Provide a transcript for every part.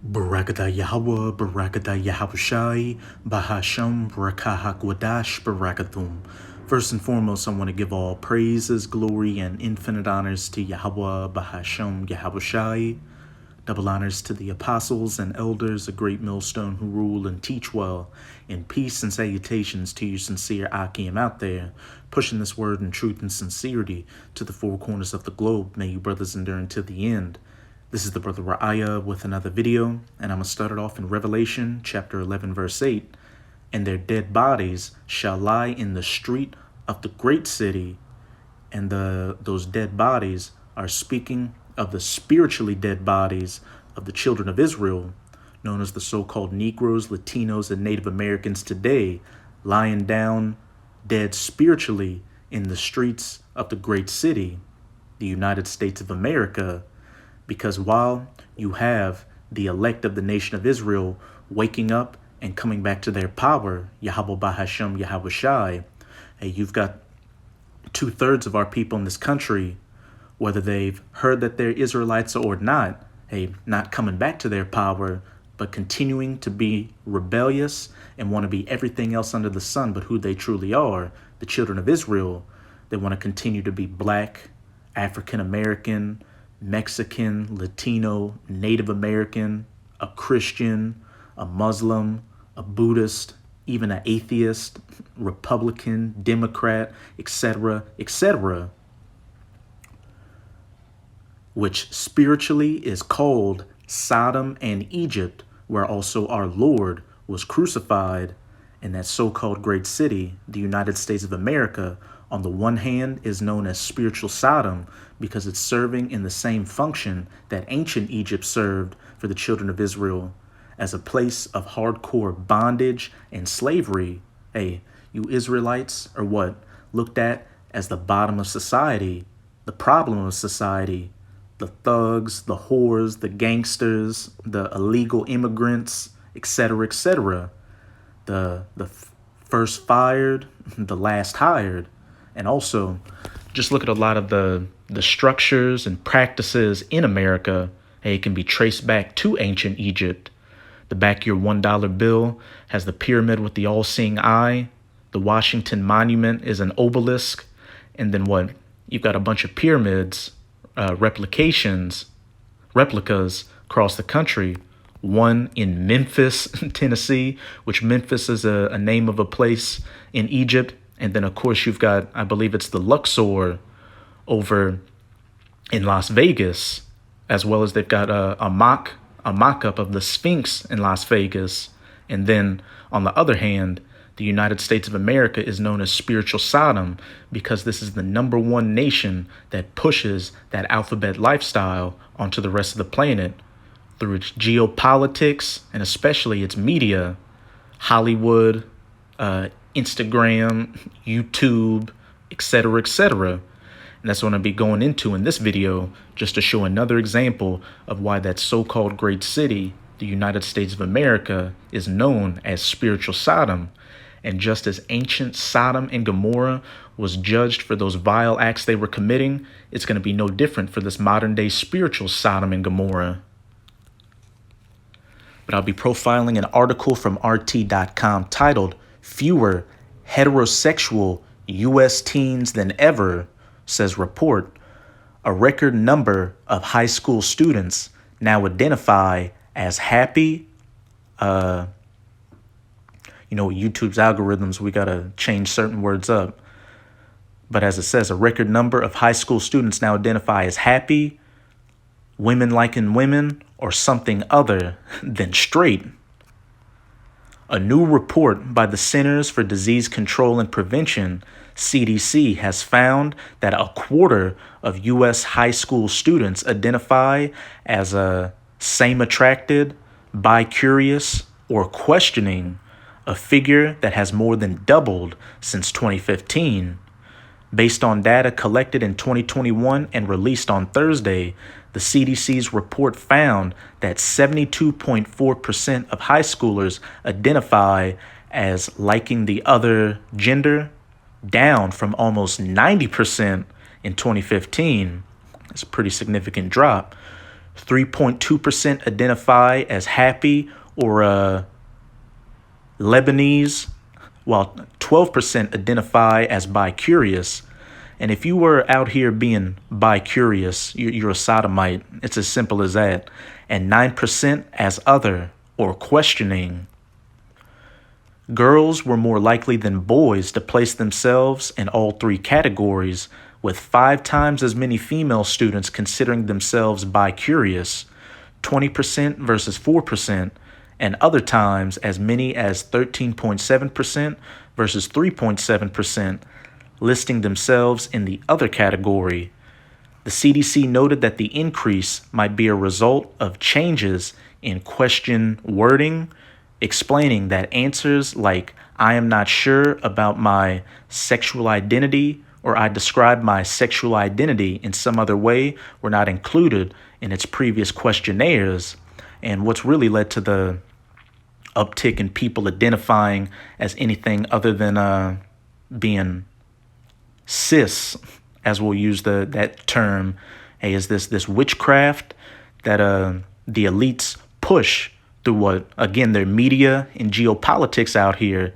Barakatah Yahweh, Barakatah Yahushai, Bahasham, Barakah Gwadash, Barakathum. First and foremost, I want to give all praises, glory, and infinite honors to Yahweh, Bahasham, Yahushai. Double honors to the apostles and elders, a great millstone who rule and teach well. And peace and salutations to you sincere Akim out there, pushing this word in truth and sincerity to the four corners of the globe. May you brothers endure until the end. This is the brother Ra'aya with another video, and I'm going to start it off in Revelation chapter 11 verse 8. And their dead bodies shall lie in the street of the great city. And those dead bodies are speaking of the spiritually dead bodies of the children of Israel, known as the so-called Negroes, Latinos, and Native Americans today, lying down dead spiritually in the streets of the great city, the United States of America. Because while you have the elect of the nation of Israel waking up and coming back to their power, Yahweh Bahasham Yahushai, hey, you've got 2/3 of our people in this country, whether they've heard that they're Israelites or not, hey, not coming back to their power, but continuing to be rebellious and want to be everything else under the sun but who they truly are, the children of Israel. They want to continue to be black, African American, Mexican, Latino, Native American, a Christian, a Muslim, a Buddhist, even an atheist, Republican, Democrat, etc., etc., which spiritually is called Sodom and Egypt, where also our Lord was crucified. In that so-called great city, the United States of America, on the one hand, is known as spiritual Sodom because it's serving in the same function that ancient Egypt served for the children of Israel, as a place of hardcore bondage and slavery. Hey, you Israelites are what? Looked at as the bottom of society, the problem of society, the thugs, the whores, the gangsters, the illegal immigrants, etc., etc. The first fired, the last hired. And also, just look at a lot of the structures and practices in America. Hey, it can be traced back to ancient Egypt. The back of your $1 bill has the pyramid with the all-seeing eye. The Washington Monument is an obelisk. And then what? You've got a bunch of pyramids, replicas across the country. One in Memphis, Tennessee, which Memphis is a name of a place in Egypt. And then, of course, you've got, I believe it's the Luxor over in Las Vegas, as well as they've got a mock-up of the Sphinx in Las Vegas. And then, on the other hand, the United States of America is known as spiritual Sodom because this is the #1 nation that pushes that alphabet lifestyle onto the rest of the planet through its geopolitics and especially its media, Hollywood, Instagram, YouTube, etc., etc. And that's what I'm going to be going into in this video, just to show another example of why that so-called great city, the United States of America, is known as spiritual Sodom. And just as ancient Sodom and Gomorrah was judged for those vile acts they were committing, it's going to be no different for this modern day spiritual Sodom and Gomorrah. But I'll be profiling an article from RT.com titled, "Fewer Heterosexual U.S. Teens Than Ever," says report. A record number of high school students now identify as happy. YouTube's algorithms, we got to change certain words up. But as it says, a record number of high school students now identify as happy, women liking women, or something other than straight. A new report by the Centers for Disease Control and Prevention, CDC, has found that a quarter of U.S. high school students identify as same-attracted, bi-curious, or questioning, a figure that has more than doubled since 2015. Based on data collected in 2021 and released on Thursday, the CDC's report found that 72.4% of high schoolers identify as liking the other gender, down from almost 90% in 2015. It's a pretty significant drop. 3.2% identify as happy or Lebanese, while 12% identify as bi-curious. And if you were out here being bi-curious, you're a sodomite. It's as simple as that. And 9% as other or questioning. Girls were more likely than boys to place themselves in all three categories, with 5 times as many female students considering themselves bi-curious, 20% versus 4%, and other times as many as 13.7% versus 3.7%, listing themselves in the other category. The CDC noted that the increase might be a result of changes in question wording, explaining that answers like "I am not sure about my sexual identity" or "I describe my sexual identity in some other way" were not included in its previous questionnaires, and what's really led to the uptick in people identifying as anything other than being cis, as we'll use that term. Hey, is this witchcraft that the elites push through what, again, their media and geopolitics out here,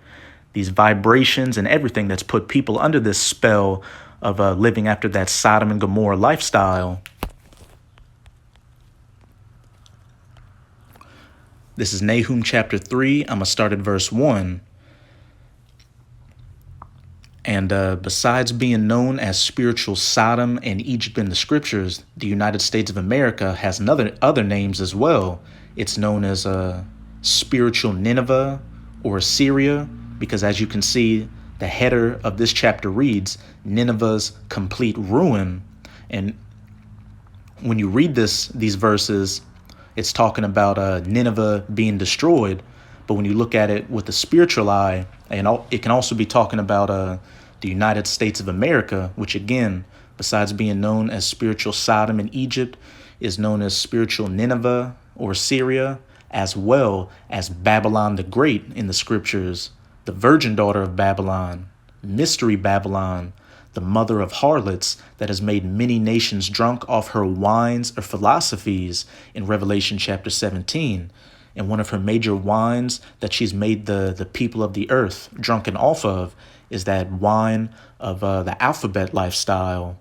these vibrations and everything that's put people under this spell of living after that Sodom and Gomorrah lifestyle. This is Nahum chapter 3. I'm going to start at verse 1. And besides being known as spiritual Sodom and Egypt in the scriptures, the United States of America has other names as well. It's known as spiritual Nineveh or Assyria, because as you can see, the header of this chapter reads, Nineveh's complete ruin. And when you read these verses, it's talking about Nineveh being destroyed. But when you look at it with the spiritual eye, and it can also be talking about the United States of America, which again, besides being known as spiritual Sodom and Egypt, is known as spiritual Nineveh or Syria, as well as Babylon the Great in the scriptures, the virgin daughter of Babylon, mystery Babylon, the mother of harlots that has made many nations drunk off her wines or philosophies in Revelation chapter 17. And one of her major wines that she's made the people of the earth drunken off of is that wine of the alphabet lifestyle.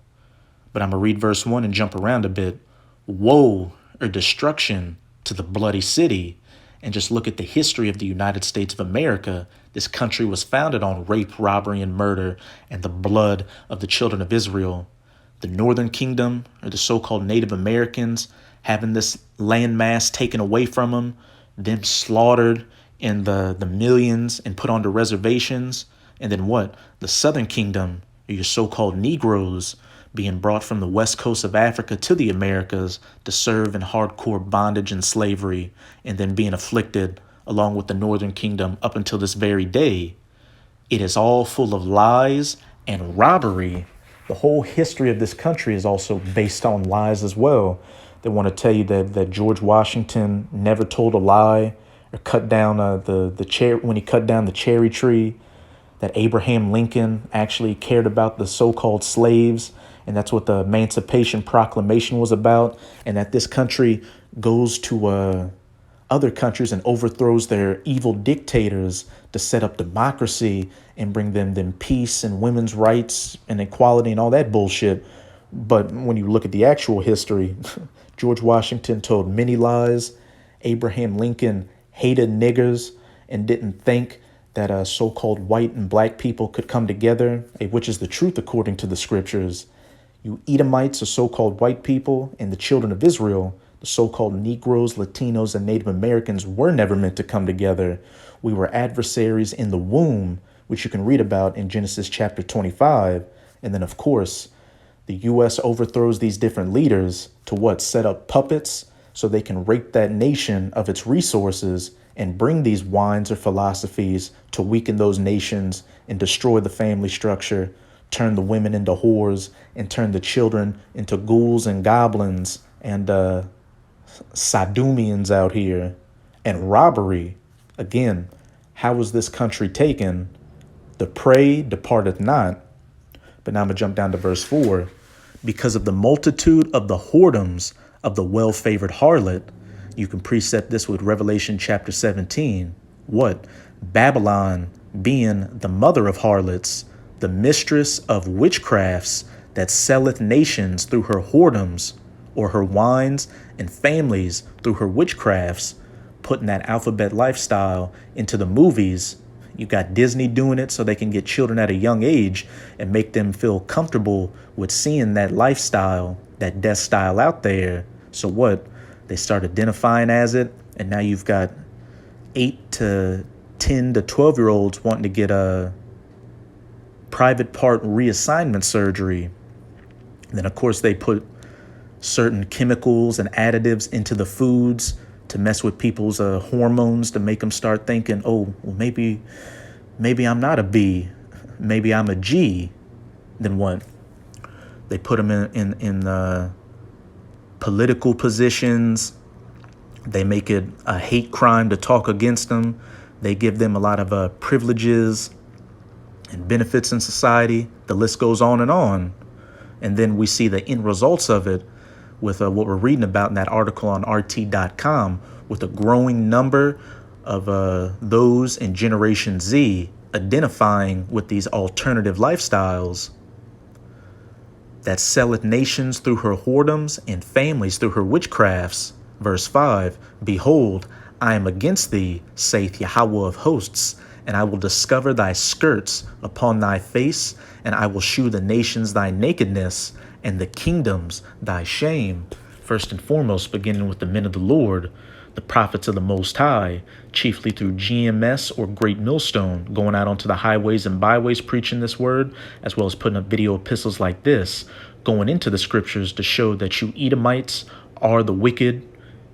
But I'm going to read verse 1 and jump around a bit. Woe or destruction to the bloody city. And just look at the history of the United States of America. This country was founded on rape, robbery, and murder, and the blood of the children of Israel. The Northern Kingdom, or the so-called Native Americans, having this landmass taken away from them slaughtered in the millions and put onto reservations. And then what? The Southern Kingdom, or your so-called Negroes, being brought from the west coast of Africa to the Americas to serve in hardcore bondage and slavery, and then being afflicted along with the Northern Kingdom up until this very day. It is all full of lies and robbery. The whole history of this country is also based on lies as well. They want to tell you that George Washington never told a lie or cut down the chair when he cut down the cherry tree, that Abraham Lincoln actually cared about the so-called slaves, and that's what the Emancipation Proclamation was about, and that this country goes to other countries and overthrows their evil dictators to set up democracy and bring them peace and women's rights and equality and all that bullshit. But when you look at the actual history, George Washington told many lies. Abraham Lincoln hated niggers and didn't think that so-called white and black people could come together, which is the truth according to the scriptures. You Edomites are so-called white people, and the children of Israel, the so-called Negroes, Latinos, and Native Americans, were never meant to come together. We were adversaries in the womb, which you can read about in Genesis chapter 25. And then, of course, the U.S. overthrows these different leaders to what? Set up puppets so they can rape that nation of its resources and bring these wines or philosophies to weaken those nations and destroy the family structure, turn the women into whores, and turn the children into ghouls and goblins and Sodomians out here. And robbery. Again, how was this country taken? The prey departeth not. But now I'm going to jump down to verse 4. Because of the multitude of the whoredoms of the well-favored harlot. You can precept this with Revelation chapter 17. What? Babylon being the mother of harlots, the mistress of witchcrafts, that selleth nations through her whoredoms, or her wines, and families through her witchcrafts, putting that alphabet lifestyle into the movies. You got Disney doing it so they can get children at a young age and make them feel comfortable with seeing that lifestyle, that death style out there. So what? They start identifying as it, and now you've got 8 to 10 to 12-year-olds wanting to get a private part reassignment surgery. And then, of course, they put certain chemicals and additives into the foods to mess with people's hormones, to make them start thinking, oh, well, maybe I'm not a B, maybe I'm a G. Then what? They put them in political positions. They make it a hate crime to talk against them. They give them a lot of privileges and benefits in society. The list goes on. And then we see the end results of it with what we're reading about in that article on RT.com, with a growing number of those in Generation Z identifying with these alternative lifestyles, that selleth nations through her whoredoms and families through her witchcrafts. Verse 5, behold, I am against thee, saith Yahweh of hosts, and I will discover thy skirts upon thy face, and I will shew the nations thy nakedness, and the kingdoms thy shame. First and foremost, beginning with the men of the Lord, the prophets of the Most High, chiefly through GMS or Great Millstone, going out onto the highways and byways preaching this word, as well as putting up video epistles like this, going into the scriptures to show that you Edomites are the wicked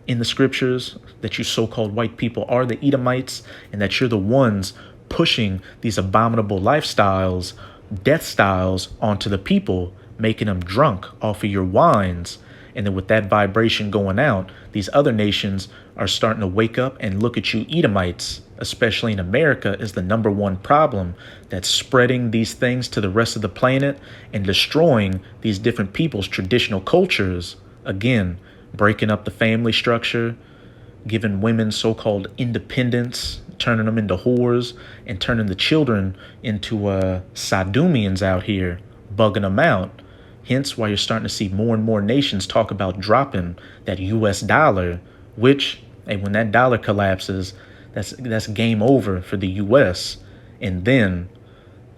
in the scriptures, that you so-called white people are the Edomites, and that you're the ones pushing these abominable lifestyles, death styles onto the people, making them drunk off of your wines. And then with that vibration going out, these other nations are starting to wake up and look at you Edomites, especially in America, as the number one problem that's spreading these things to the rest of the planet and destroying these different people's traditional cultures. Again, breaking up the family structure, giving women so-called independence, turning them into whores, and turning the children into Sodomians out here, bugging them out. Hence why you're starting to see more and more nations talk about dropping that US dollar, which, hey, when that dollar collapses, that's game over for the US. And then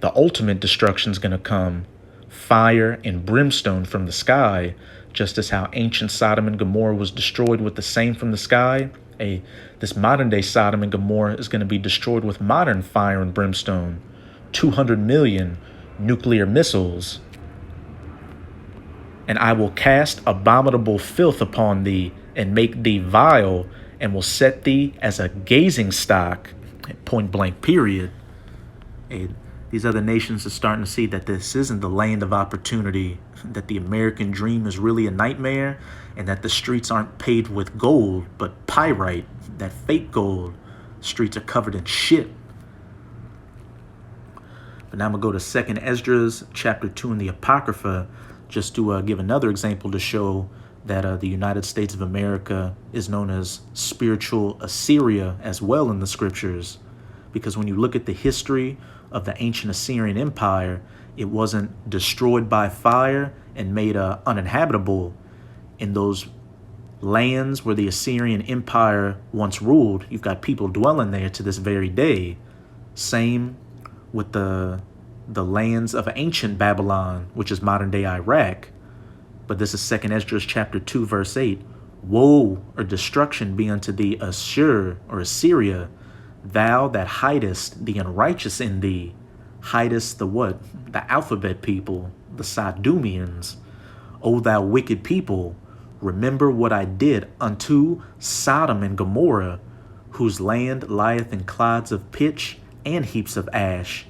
the ultimate destruction is going to come, fire and brimstone from the sky, just as how ancient Sodom and Gomorrah was destroyed with the same from the sky. This modern day Sodom and Gomorrah is going to be destroyed with modern fire and brimstone, 200 million nuclear missiles. And I will cast abominable filth upon thee, and make thee vile, and will set thee as a gazing stock. Point blank, period. These other nations are starting to see that this isn't the land of opportunity, that the American dream is really a nightmare, and that the streets aren't paved with gold, but pyrite, that fake gold. Streets are covered in shit. But now I'm going to go to 2nd Esdras, chapter 2 in the Apocrypha, just to give another example to show that the United States of America is known as spiritual Assyria as well in the scriptures. Because when you look at the history of the ancient Assyrian Empire, it wasn't destroyed by fire and made uninhabitable. In those lands where the Assyrian Empire once ruled, you've got people dwelling there to this very day. Same with the lands of ancient Babylon, which is modern-day Iraq. But this is 2nd Esdras chapter 2, verse 8. Woe or destruction be unto thee, Assur or Assyria, thou that hidest the unrighteous in thee. Hidest the what? The alphabet people, the Sodomians. O thou wicked people, remember what I did unto Sodom and Gomorrah, whose land lieth in clods of pitch and heaps of ash.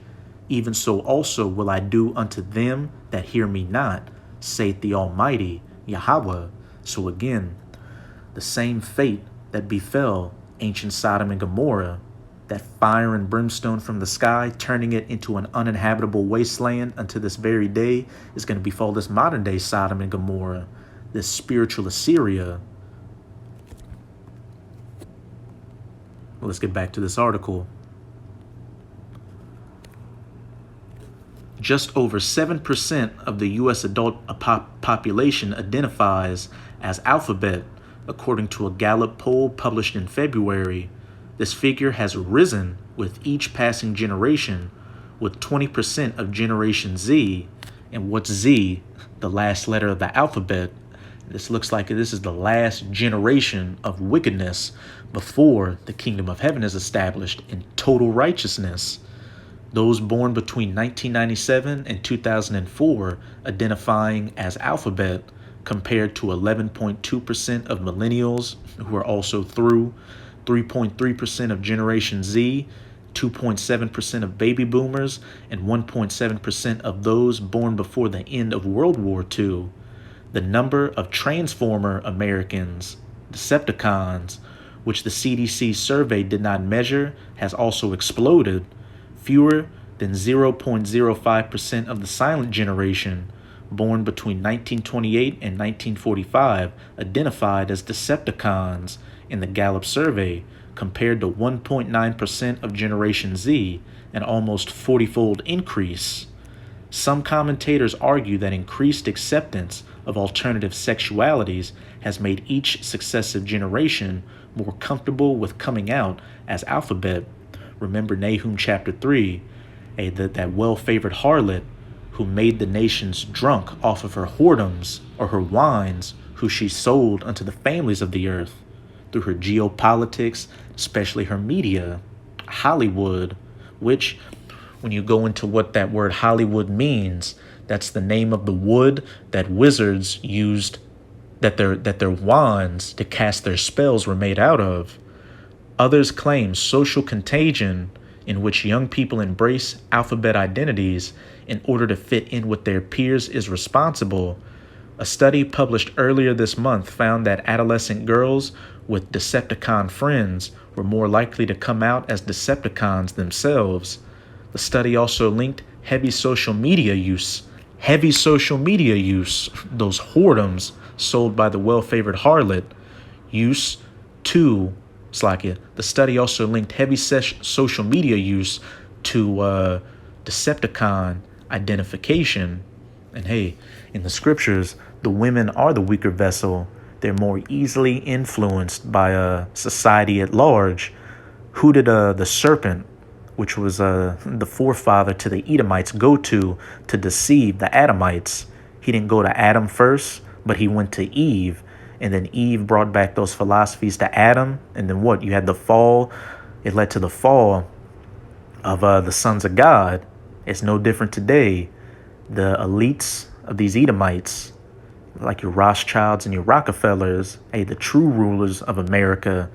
Even so also will I do unto them that hear me not, saith the Almighty Yahweh. So again, the same fate that befell ancient Sodom and Gomorrah, that fire and brimstone from the sky, turning it into an uninhabitable wasteland unto this very day, is going to befall this modern day Sodom and Gomorrah. this spiritual Assyria. Well, let's get back to this article. Just over 7% of the U.S. adult population identifies as alphabet, according to a Gallup poll published in February. This figure has risen with each passing generation, with 20% of Generation Z. And what's Z? The last letter of the alphabet. This looks like this is the last generation of wickedness before the kingdom of heaven is established in total righteousness. Those born between 1997 and 2004 identifying as alphabet, compared to 11.2% of millennials who are also through, 3.3% of Generation Z, 2.7% of baby boomers, and 1.7% of those born before the end of World War II. The number of Transformer Americans, Decepticons, which the CDC survey did not measure, has also exploded. Fewer than 0.05% of the silent generation, born between 1928 and 1945, identified as Decepticons in the Gallup survey, compared to 1.9% of Generation Z, an almost 40-fold increase. Some commentators argue that increased acceptance of alternative sexualities has made each successive generation more comfortable with coming out as alphabet. Remember Nahum chapter 3, that well-favored harlot who made the nations drunk off of her whoredoms or her wines, who she sold unto the families of the earth through her geopolitics, especially her media, Hollywood, which, when you go into what that word Hollywood means, that's the name of the wood that wizards used, that their wands to cast their spells were made out of. Others claim social contagion, in which young people embrace alphabet identities in order to fit in with their peers, is responsible. A study published earlier this month found that adolescent girls with Decepticon friends were more likely to come out as Decepticons themselves. The study also linked heavy social media use, those whoredoms sold by the well-favored harlot, use to the study also linked heavy social media use to Decepticon identification. And hey, in the scriptures, the women are the weaker vessel. They're more easily influenced by society at large. Who did the serpent, which was the forefather to the Edomites, go to deceive the Adamites? He didn't go to Adam first, but he went to Eve. And then Eve brought back those philosophies to Adam. And then what? You had the fall. It led to the fall of the sons of God. It's no different today. The elites of these Edomites, like your Rothschilds and your Rockefellers, the true rulers of America,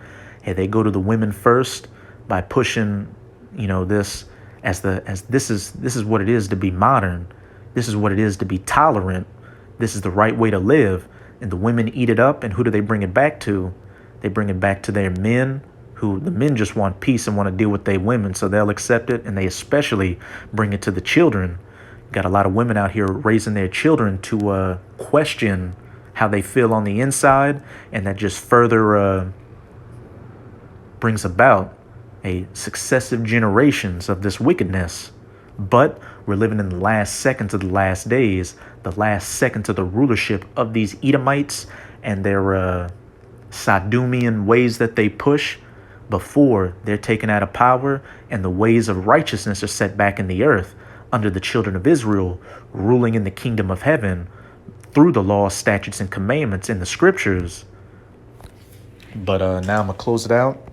they go to the women first by pushing, this as this is what it is to be modern. This is what it is to be tolerant. This is the right way to live. And the women eat it up, and who do they bring it back to? They bring it back to their men, who the men just want peace and want to deal with their women, so they'll accept it, and they especially bring it to the children. Got a lot of women out here raising their children to question how they feel on the inside, and that just further brings about successive generations of this wickedness. But we're living in the last seconds of the last days, the last seconds of the rulership of these Edomites and their Sodomian ways that they push before they're taken out of power, and the ways of righteousness are set back in the earth under the children of Israel, ruling in the kingdom of heaven through the law, statutes, and commandments in the scriptures. But now I'm going to close it out.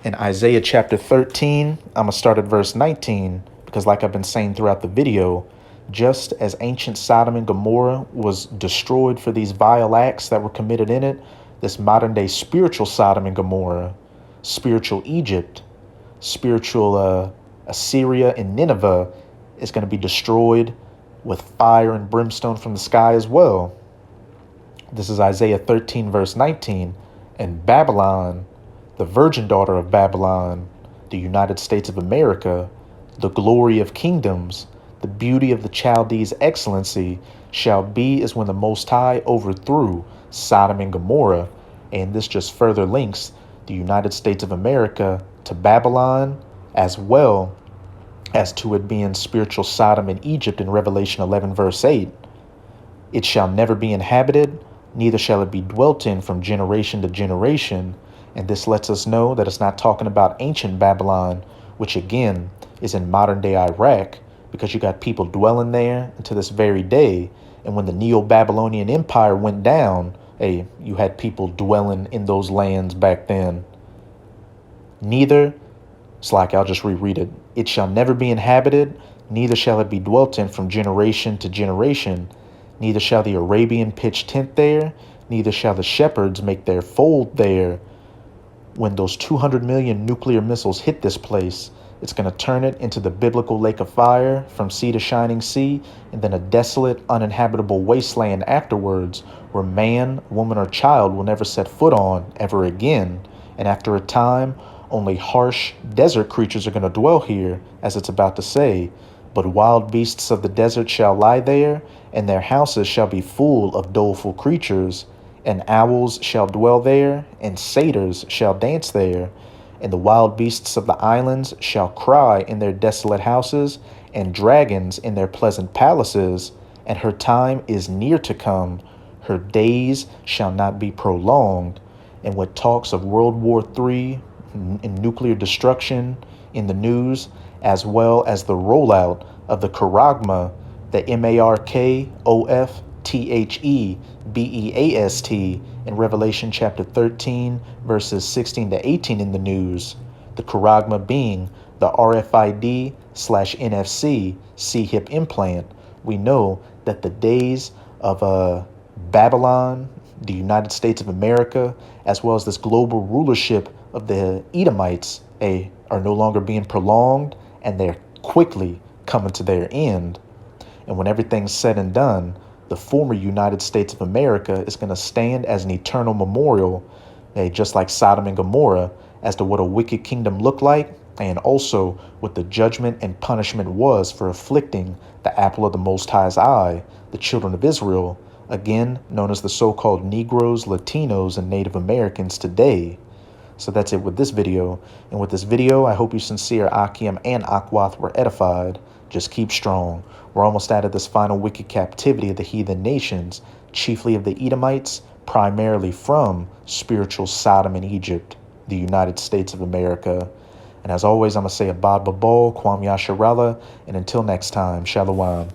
In Isaiah chapter 13, I'm going to start at verse 19, because like I've been saying throughout the video, just as ancient Sodom and Gomorrah was destroyed for these vile acts that were committed in it, this modern day spiritual Sodom and Gomorrah, spiritual Egypt, spiritual Assyria and Nineveh is going to be destroyed with fire and brimstone from the sky as well. This is Isaiah 13, verse 19. And Babylon, the virgin daughter of Babylon, the United States of America, the glory of kingdoms, The beauty of the Chaldees' excellency shall be as when the Most High overthrew Sodom and Gomorrah, and this just further links the United States of America to Babylon, as well as to it being spiritual Sodom in Egypt in Revelation 11, verse 8. It shall never be inhabited, neither shall it be dwelt in from generation to generation. And this lets us know that it's not talking about ancient Babylon, which again is in modern day Iraq, because you got people dwelling there to this very day. And when the Neo-Babylonian Empire went down, hey, you had people dwelling in those lands back then. Neither, it's like I'll just reread it. It shall never be inhabited, neither shall it be dwelt in from generation to generation. Neither shall the Arabian pitch tent there, neither shall the shepherds make their fold there. When those 200 million nuclear missiles hit this place, it's going to turn it into the biblical lake of fire from sea to shining sea, and then a desolate, uninhabitable wasteland afterwards, where man, woman, or child will never set foot on ever again. And after a time, only harsh desert creatures are going to dwell here, as it's about to say. But wild beasts of the desert shall lie there, and their houses shall be full of doleful creatures. And owls shall dwell there, and satyrs shall dance there. And the wild beasts of the islands shall cry in their desolate houses, and dragons in their pleasant palaces. And her time is near to come. Her days shall not be prolonged. And with talks of World War III and nuclear destruction in the news, as well as the rollout of the Charagma, the Markofthebeast in Revelation chapter 13, verses 16 to 18 in the news. The Charagma being the RFID/NFC C-hip implant. We know that the days of Babylon, the United States of America, as well as this global rulership of the Edomites, are no longer being prolonged, and they're quickly coming to their end. And when everything's said and done, the former United States of America is going to stand as an eternal memorial, just like Sodom and Gomorrah, as to what a wicked kingdom looked like, and also what the judgment and punishment was for afflicting the apple of the Most High's eye, the children of Israel, again known as the so-called Negroes, Latinos, and Native Americans today. So that's it with this video. And with this video, I hope you sincere Akim and Akwath were edified. Just keep strong. We're almost out of this final wicked captivity of the heathen nations, chiefly of the Edomites, primarily from spiritual Sodom and Egypt, the United States of America. And as always, I'm going to say Abad Babal, Kwam Yasharallah, and until next time, Shalom.